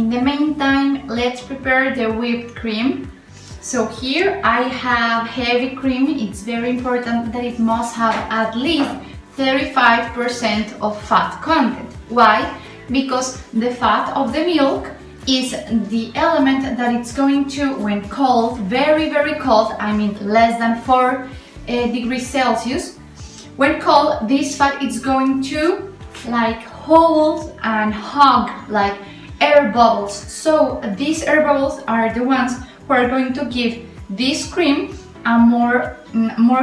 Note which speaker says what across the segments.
Speaker 1: in the meantime, let's prepare the whipped cream. So here I have heavy cream. It's very important that it must have at least 35% of fat content. Why? Because the fat of the milk is the element that it's going to, when cold, very cold, I mean less than 4 degrees Celsius, when cold, this fat is going to like hold and hug like air bubbles. So these air bubbles are the ones who are going to give this cream a more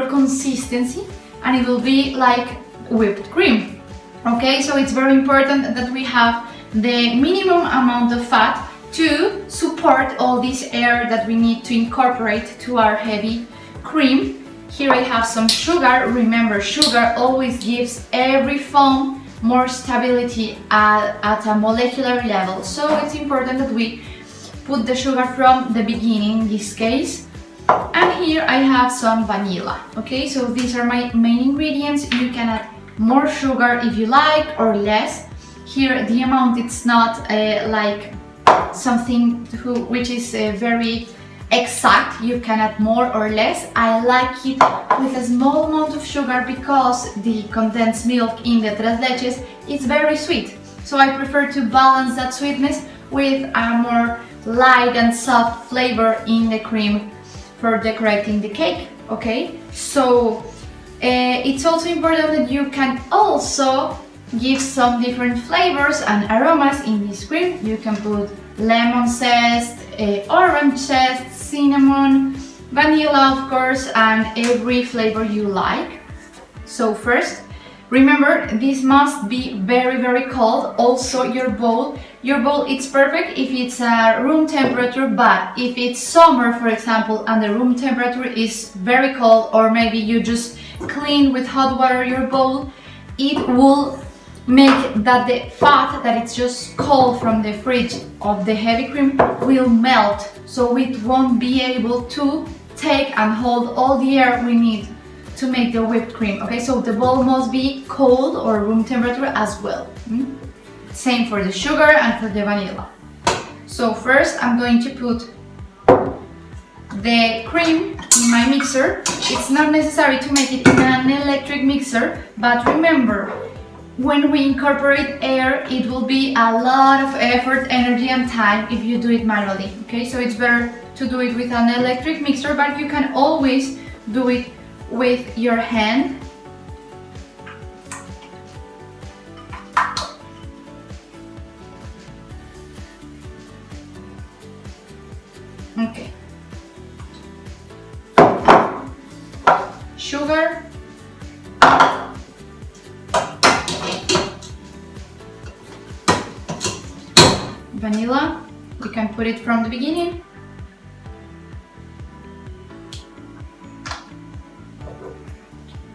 Speaker 1: consistency, and it will be like whipped cream. Okay, so it's very important that we have the minimum amount of fat to support all this air that we need to incorporate to our heavy cream. Here I have some sugar. Remember, sugar always gives every foam more stability at a molecular level, so it's important that we put the sugar from the beginning in this case. And here I have some vanilla. Okay, so these are my main ingredients. You can add more sugar if you like or less. Here the amount, it's not like something which is very exact. You can add more or less. I like it with a small amount of sugar because the condensed milk in the Tres Leches is very sweet. So I prefer to balance that sweetness with a more light and soft flavor in the cream for decorating the cake. Okay, so it's also important that you can also give some different flavors and aromas in this cream. You can put lemon zest, orange zest, cinnamon, vanilla of course, and every flavor you like. So first, remember, this must be very cold. Also your bowl it's perfect if it's room temperature, but if it's summer for example and the room temperature is very cold, or maybe you just clean with hot water your bowl, it will make that the fat that it's just cold from the fridge of the heavy cream will melt, so it won't be able to take and hold all the air we need to make the whipped cream. Okay, so the bowl must be cold or room temperature as well. Same for the sugar and for the vanilla. So first I'm going to put the cream in my mixer. It's not necessary to make it in an electric mixer, but remember, when we incorporate air, it will be a lot of effort, energy and time if you do it manually. Okay, so it's better to do it with an electric mixer, but you can always do it with your hand. Okay. Sugar. Vanilla. You can put it from the beginning.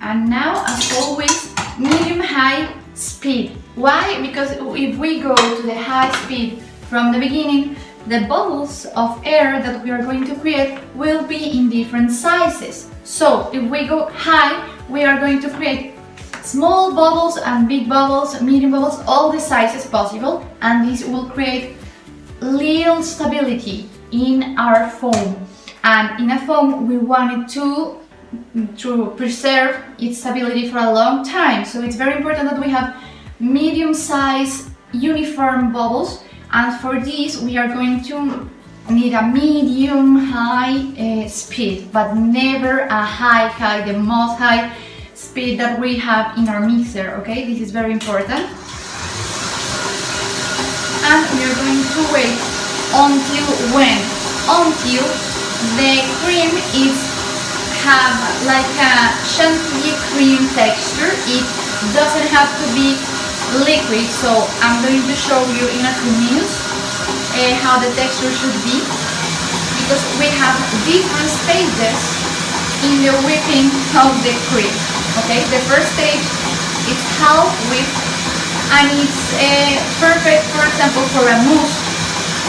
Speaker 1: And now, as always, medium-high speed. Why? Because if we go to the high speed from the beginning, the bubbles of air that we are going to create will be in different sizes. So if we go high, we are going to create small bubbles and big bubbles, medium bubbles, all the sizes possible, and this will create little stability in our foam. And in a foam, we want it to preserve its stability for a long time. So it's very important that we have medium-sized uniform bubbles, and for this we are going to need a medium-high speed, but never a high, the most high speed that we have in our mixer. Okay, this is very important. And we are going to wait until when? Until the cream is have like a chantilly cream texture. It doesn't have to be liquid, so I'm going to show you in a few minutes how the texture should be, because we have different stages in the whipping of the cream. Okay, the first stage is half whipped, and it's perfect, for example, for a mousse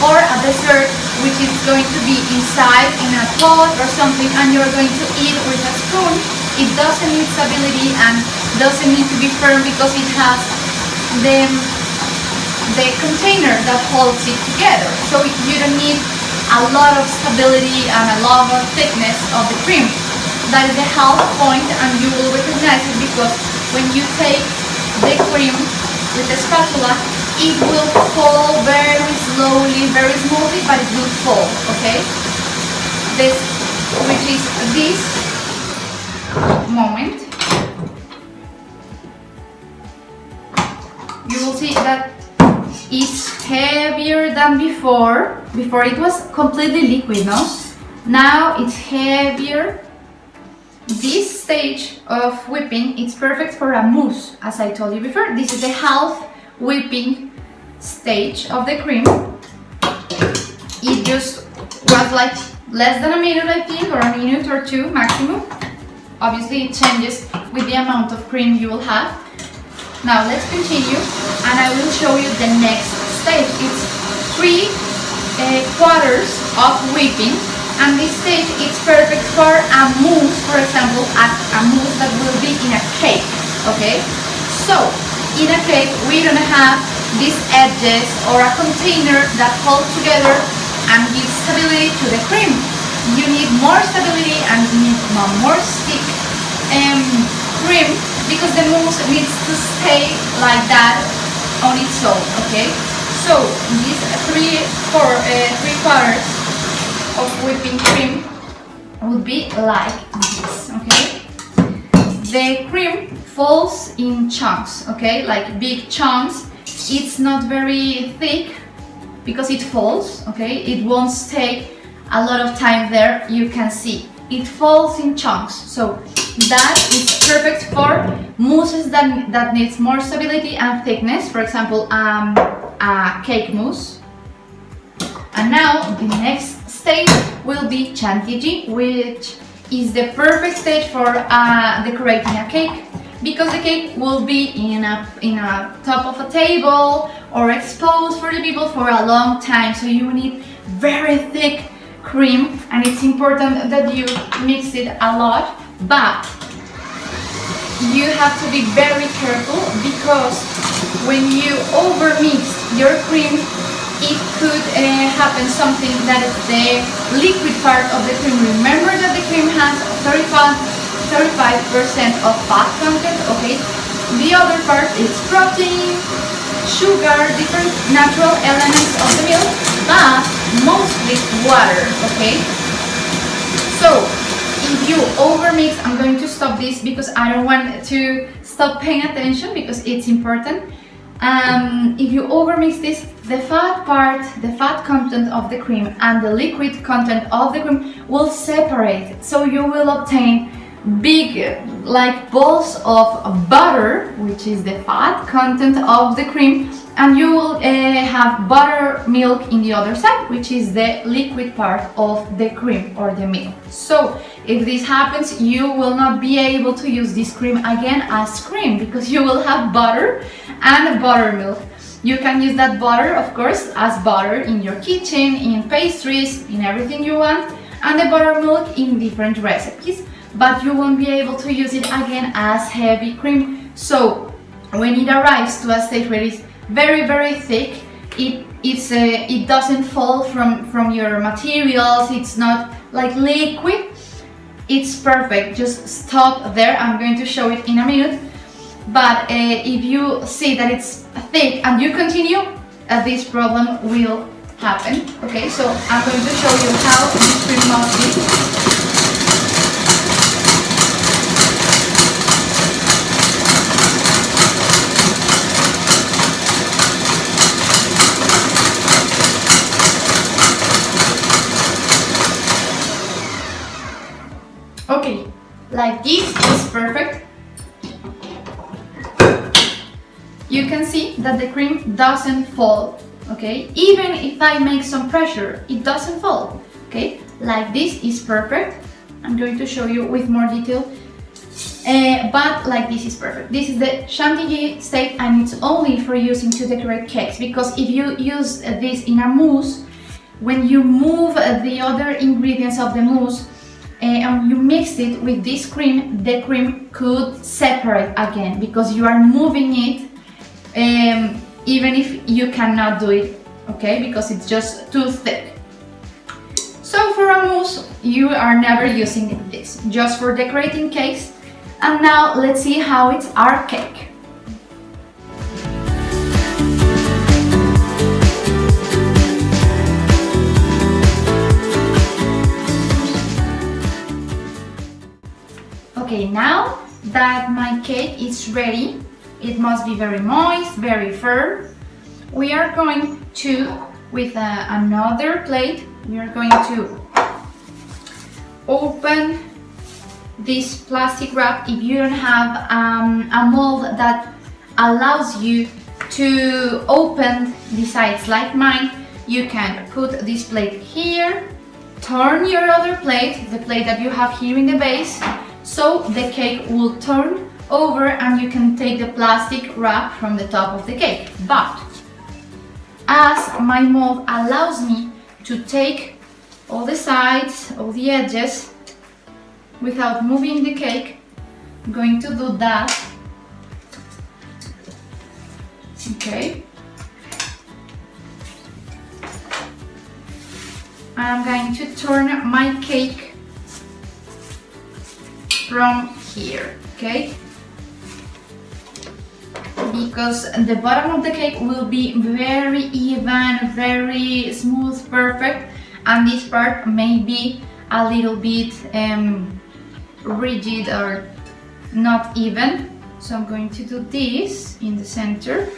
Speaker 1: or a dessert, which is going to be inside in a pot or something, and you're going to eat with a spoon. It doesn't need stability and doesn't need to be firm because it has the container that holds it together. So you don't need a lot of stability and a lot of thickness of the cream. That is the half point, and you will recognize it because when you take the cream with the spatula, it will fall very slowly, very smoothly, but it will fall, okay? This, which is this moment, you will see that it's heavier than before. Before it was completely liquid, no? Now it's heavier. This stage of whipping, it's perfect for a mousse, as I told you before. This is the half whipping stage of the cream. It just was like less than a minute, I think, or a minute or two maximum. Obviously it changes with the amount of cream you will have. Now let's continue, and I will show you the next stage. It's 3/4 of whipping, and this stage is perfect for a mousse, for example, a mousse that will be in a cake, okay? So in a cake we don't have these edges or a container that holds together and gives stability to the cream. You need more stability and you need more stick cream, because the mousse needs to stay like that on its own, okay? So these 3/4 of whipping cream would be like this, okay? The cream falls in chunks, okay? Like big chunks. It's not very thick because it falls, okay? It won't stay a lot of time there, you can see. It falls in chunks, so that is perfect for mousses that needs more stability and thickness, for example, a cake mousse. And now the next stage will be chantilly, which is the perfect stage for decorating a cake, because the cake will be in a top of a table or exposed for the people for a long time, so you need very thick cream, and it's important that you mix it a lot, but you have to be very careful, because when you overmix your cream, it could happen something that is the liquid part of the cream. Remember that the cream has 35% of fat content, okay? The other part is protein, sugar, different natural elements of the milk, but mostly water, okay? So if you overmix, I'm going to stop this because I don't want to stop paying attention, because it's important. If you overmix this, the fat part, the fat content of the cream and the liquid content of the cream will separate, so you will obtain big like balls of butter, which is the fat content of the cream, and you will have buttermilk in the other side, which is the liquid part of the cream or the milk. So if this happens, you will not be able to use this cream again as cream, because you will have butter and buttermilk. You can use that butter, of course, as butter in your kitchen, in pastries, in everything you want, and the buttermilk in different recipes, but you won't be able to use it again as heavy cream. So when it arrives to a stage where it's very, very thick, it doesn't fall from your materials, it's not like liquid, it's perfect. Just stop there, I'm going to show it in a minute. But if you see that it's thick and you continue, this problem will happen, okay? So I'm going to show you how this cream must be. Okay, like this is perfect. You can see that the cream doesn't fall, okay? Even if I make some pressure, it doesn't fall, okay? Like this is perfect. I'm going to show you with more detail, but like this is perfect. This is the chantilly state, and it's only for using to decorate cakes, because if you use this in a mousse, when you move the other ingredients of the mousse, and you mix it with this cream, the cream could separate again, because you are moving it even if you cannot do it, okay, because it's just too thick. So for a mousse, you are never using this, just for decorating cakes. And now let's see how it's our cake. Okay, now that my cake is ready, it must be very moist, very firm. We are going to, with another plate, we are going to open this plastic wrap. If you don't have a mold that allows you to open the sides like mine, you can put this plate here, turn your other plate, the plate that you have here in the base, so the cake will turn over and you can take the plastic wrap from the top of the cake. But as my mold allows me to take all the sides, all the edges, without moving the cake, I'm going to do that. Okay. I'm going to turn my cake from here, okay? Because the bottom of the cake will be very even, very smooth, perfect, and this part may be a little bit rigid or not even. So I'm going to do this in the center,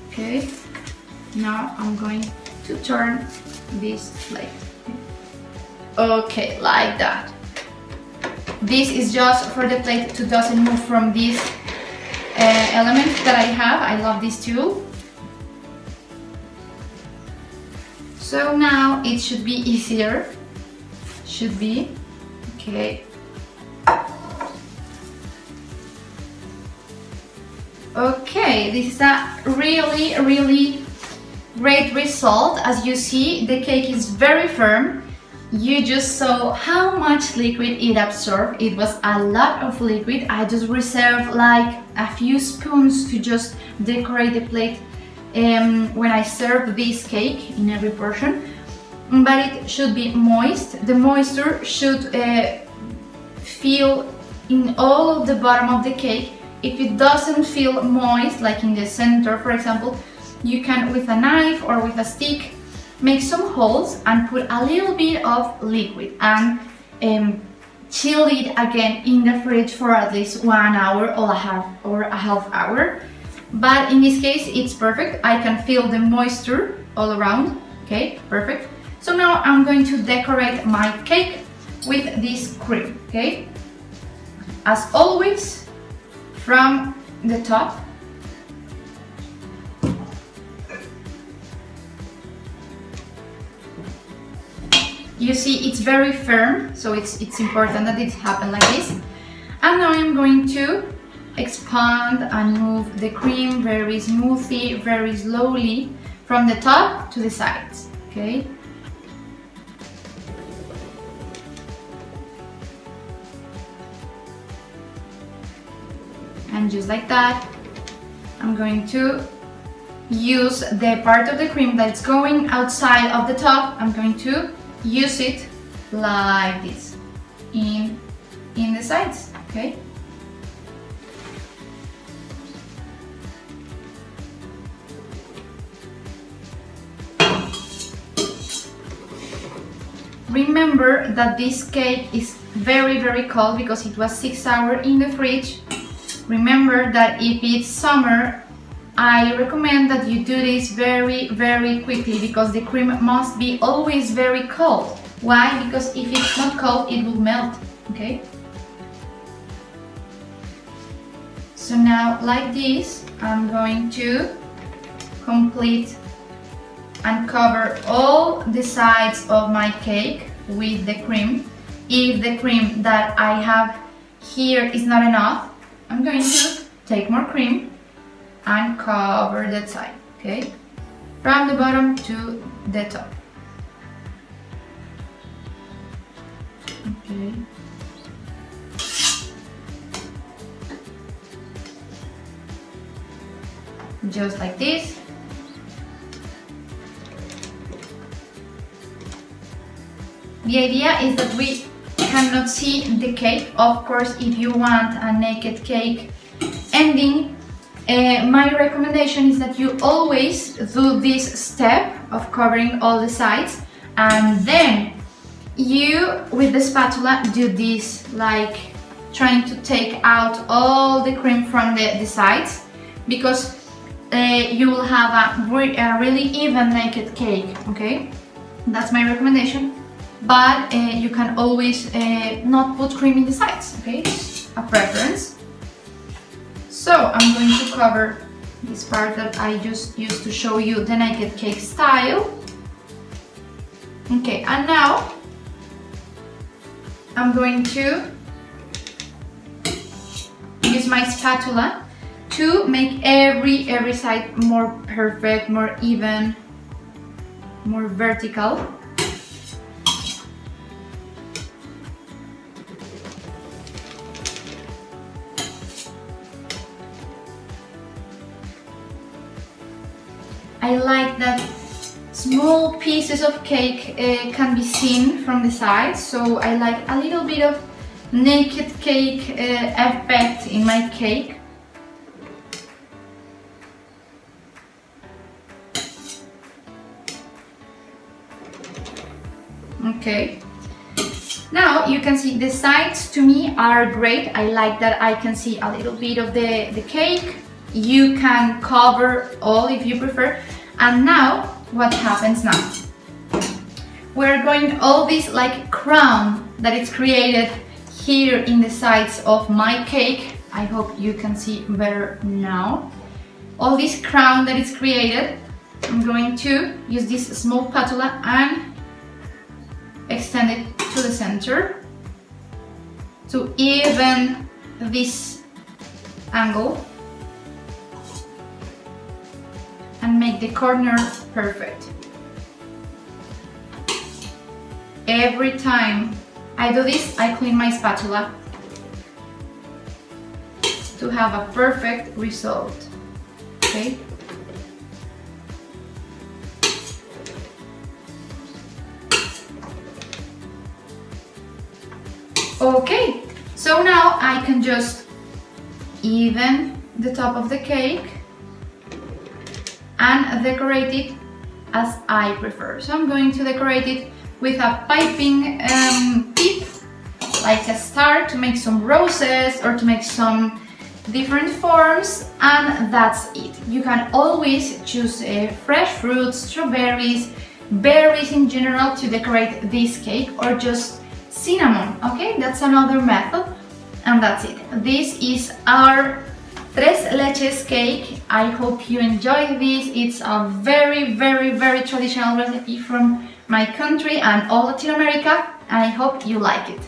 Speaker 1: okay? Now I'm going to turn this plate. Okay, like that. This is just for the plate to doesn't move from this element that I have. I love this tool. So now it should be easier. Should be. Okay. Okay, this is a really great result. As you see, the cake is very firm. You just saw how much liquid it absorbed. It was a lot of liquid. I just reserved like a few spoons to just decorate the plate when I serve this cake in every portion. But it should be moist. The moisture should feel in all of the bottom of the cake. If it doesn't feel moist, like in the center for example, you can with a knife or with a stick make some holes and put a little bit of liquid and chill it again in the fridge for at least 1 hour or a half hour. But in this case it's perfect. I can feel the moisture all around. Okay, perfect. So now I'm going to decorate my cake with this cream. Okay, as always, from the top. You see it's very firm, so it's important that it happens like this. And now I'm going to expand and move the cream very smoothly, very slowly from the top to the sides, okay? And just like that, I'm going to use the part of the cream that's going outside of the top. I'm going to use it like this in the sides, okay? Remember that this cake is very cold because it was 6 hours in the fridge. Remember that if it's summer, I recommend that you do this very quickly because the cream must be always very cold. Why? Because if it's not cold, it will melt, okay? So now, like this, I'm going to complete and cover all the sides of my cake with the cream. If the cream that I have here is not enough, I'm going to take more cream and cover that side, okay? From the bottom to the top. Okay. just like this. The idea is that we cannot see the cake. Of course, if you want a naked cake ending, my recommendation is that you always do this step of covering all the sides, and then you, with the spatula, do this, like trying to take out all the cream from the sides, because you will have a really even naked cake, okay? That's my recommendation. But you can always not put cream in the sides, okay? A preference. So I'm going to cover this part that I just used to show you the naked cake style. Okay, and now I'm going to use my spatula to make every side more perfect, more even, more vertical. I like that small pieces of cake can be seen from the sides, so I like a little bit of naked cake effect in my cake. Okay, now you can see the sides to me are great. I like that I can see a little bit of the cake. You can cover all if you prefer. And now, what happens now? We're going all this like crown that is created here in the sides of my cake. I hope you can see better now. All this crown that is created, I'm going to use this small spatula and extend it to the center to even this angle and make the corner perfect. Every time I do this, I clean my spatula to have a perfect result. Okay? Okay, so now I can just even the top of the cake and decorate it as I prefer. So I'm going to decorate it with a piping tip, like a star, to make some roses or to make some different forms, and that's it. You can always choose fresh fruits, strawberries, berries in general to decorate this cake, or just cinnamon, okay? That's another method, and that's it. This is our Tres Leches cake. I hope you enjoy this. It's a very traditional recipe from my country and all Latin America, and I hope you like it.